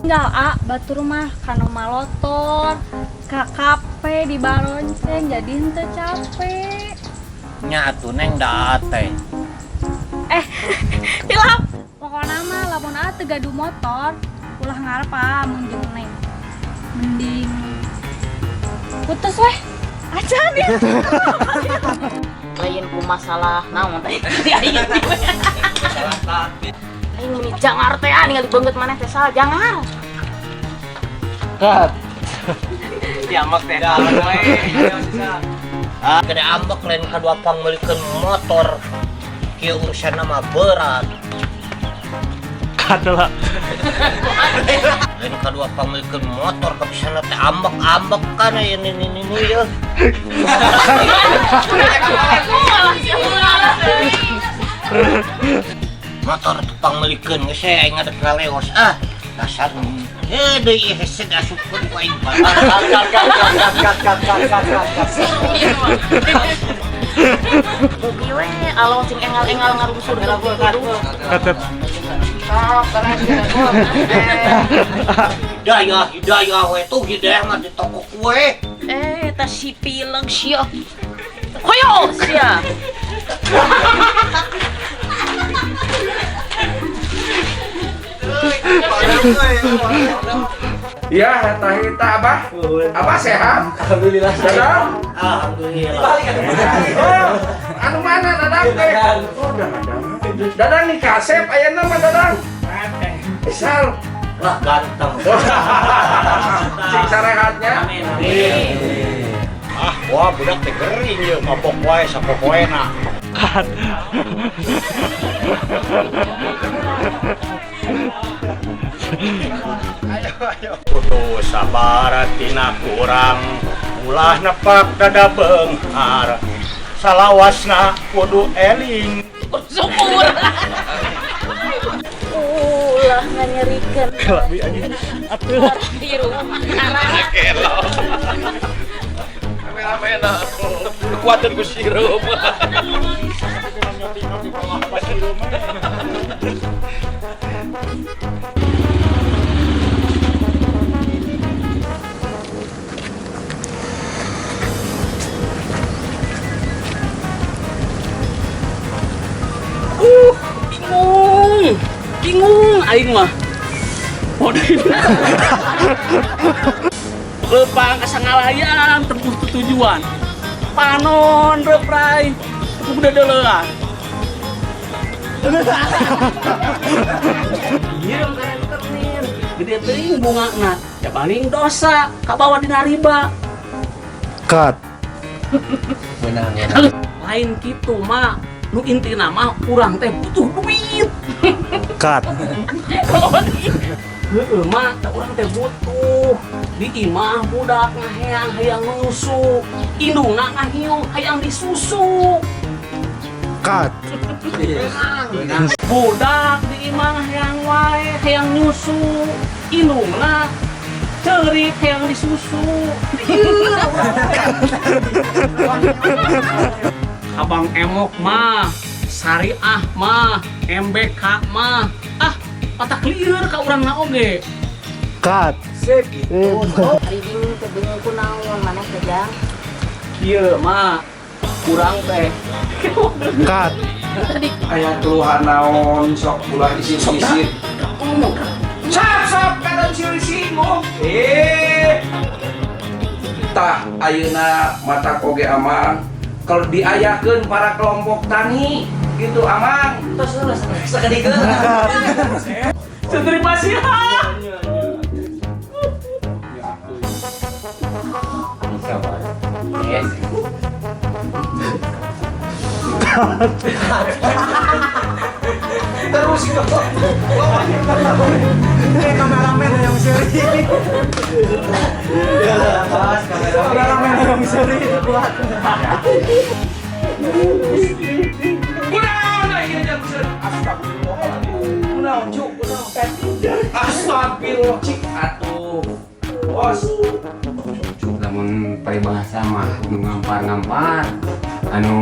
Tinggal batur mah kanu malotor KKP di Baronceng jadi henteu capek. Nya atuh neng da teh. Hilap. Pokona mah lamun teu gaduh motor, ulah ngarep mun jeung neng. Mending putus weh. Acan ya. Lain ku masalah naon teh aing. Aing ini jangar teh ningali beungeut maneh teh salah jangar. Kat. Diambek teh daun we. Kada ambek lain kadua pangmeulikeun motor. Kieu urusanna mah berat. Kadala. Lain kadua pangmeulikeun motor kabisana teh ambek-ambek kan ini ya. Motor tukang melikeun geus aing ngadeg kaleos dasar deui hesed asupkeun ku aing kat. Bogi we alo sing engal-engal ngarungsur ka kudu. Katet. Hidayah we tuh hidayah mah di toko kue. Tas si pileg sia. Koyo sia. Ya, hita Abah. Abah sehat? Alhamdulillah. Dadang? Alhamdulillah. Anu mana Dadang teh? Oh, Dadang. Dadang nih kasep ayeuna mah Dadang. Isal. Wah ganteng. Sing sarehatnya. Amin. Wah budak teh gering ye, mabok wae sapopoena. Kan. Ayo. Kudu sabar tina kurang, ulah nepak dada beunghar. Salawasna kudu eling. Syukur. Ulah nganyerikeun. Kelabi anjing. Atuh. Di rumah karang. Kelo. Ame-amena kuatan ku sirup. Bingung aing mah. Lepang kasangalayan tembus tujuan. Panon reprai udah deulean. Ieu kan ternin. Gede teuing bungana. Ya paling dosa kabawa dina riba. Kat. Lain kitu mah nu intina mah urang teh butuh duit. Kat. Heeh mah urang teh butuh. Di imah budak ngaheang hayang nusu. Indungna ngahiung hayang disusu. Kat. Budak di imah hayang wae hayang nyusu. Indungna ceurik hayang disusu. Abang Emok mah, Syariah mah, MBK mah, patah clear ka urangna oge. Kat. Ari bingung teh bingung ku naon maneh teh jang. Ieu mah kurang teh. Kat. Aya keluhan naon sok ulah isin-isin. Sap kadang siri-siri ngomong. Tah ayeuna mata koge Amang kalau diayakeun para kelompok tani gitu Amang. Terus sakedikeun. Terima kasih. Yes. Terus itu. Kameramen yang seri. Kameramen yang seri buat. Astagfirullah cik atuh bos lamun paribahasa mah kudu ngampar-ngampar anu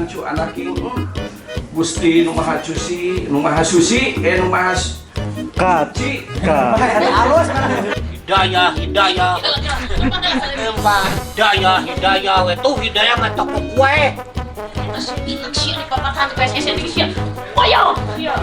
cu anak ini Gusti nu Maha Suci, nu Maha Suci, nu Maha Suci. Hidayah, hidayah. Hidayah, hidayah. Itu hidayah mah tepuk kue. Masih bilang sih di papatan PSS yang dikisih. Ayo. Iya.